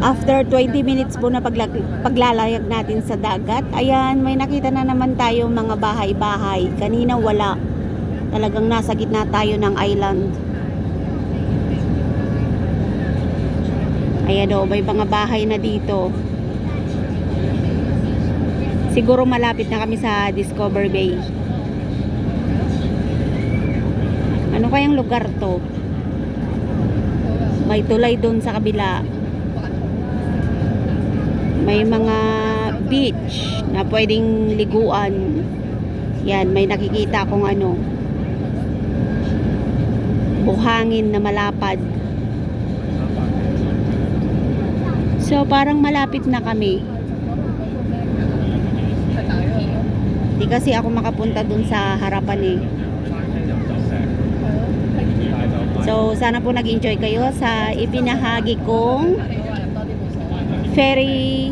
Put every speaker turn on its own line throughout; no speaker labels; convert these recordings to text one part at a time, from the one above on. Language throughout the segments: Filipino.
After 20 minutes po na paglalayag natin sa dagat, ayan, may nakita na naman tayo mga bahay-bahay. Kanina wala. Talagang nasa gitna tayo ng island. Ayan o, may mga bahay na dito. Siguro malapit na kami sa Discover Bay. Ano kayang lugar to? May tulay doon sa kabila. May mga beach na pwedeng liguan. Yan, may nakikita akong ano, buhangin na malapad. So parang malapit na kami. Di kasi ako makapunta dun sa harapan eh. So sana po nag-enjoy kayo sa ibinahagi kong ferry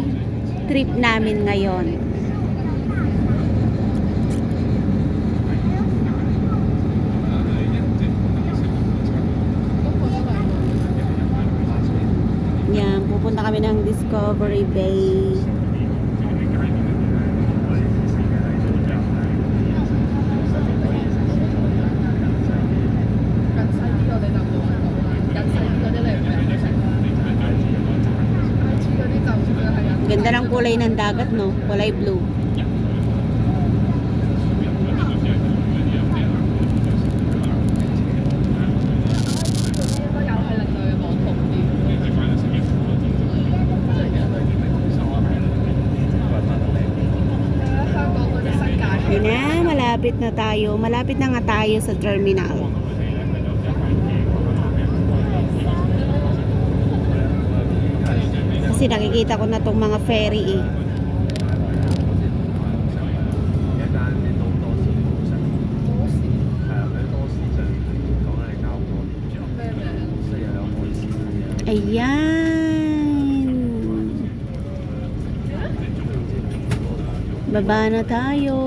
trip namin ngayon. Yan, pupunta kami ng Discovery Bay. Ganda ng kulay ng dagat, no? Kulay blue. Yun na, malapit na tayo. Malapit na nga tayo sa terminal. Kasi nakikita ko na tong mga ferry eh. Ayan. Baba na tayo.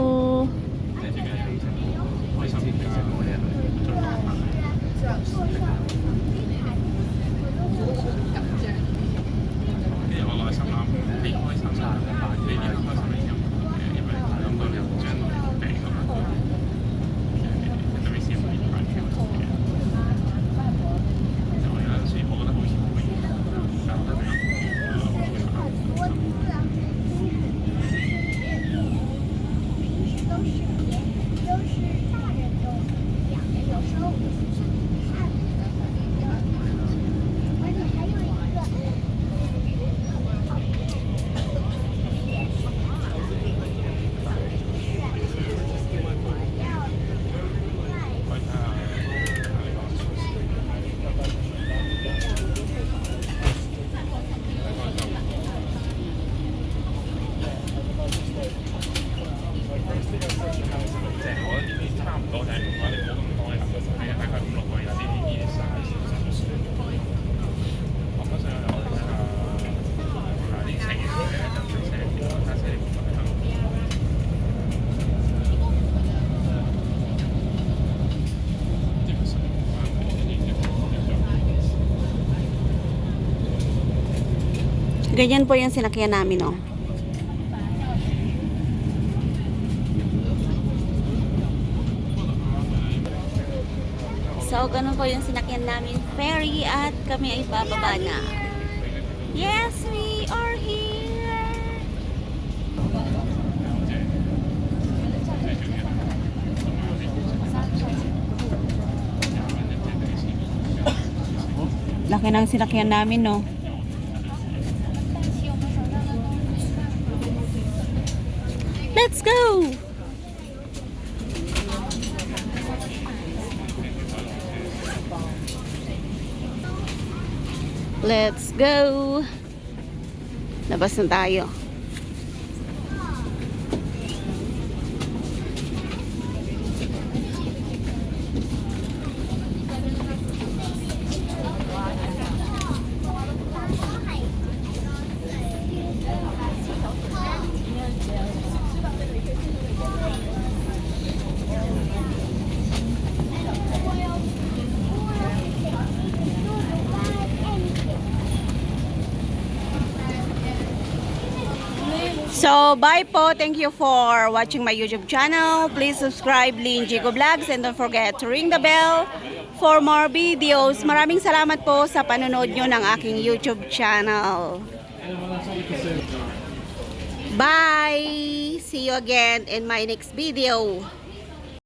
Ganyan po yung sinakyan namin, oh. So, ganun po yung sinakyan namin ferry at kami ay bababa na. Yes, we are here! Laki ng sinakyan namin, no? Let's go! Let's go! Labas na tayo. So, bye po. Thank you for watching my YouTube channel. Please subscribe Lynn Jigo Vlogs and don't forget to ring the bell for more videos. Maraming salamat po sa panonood nyo ng aking YouTube channel. Bye! See you again in my next video.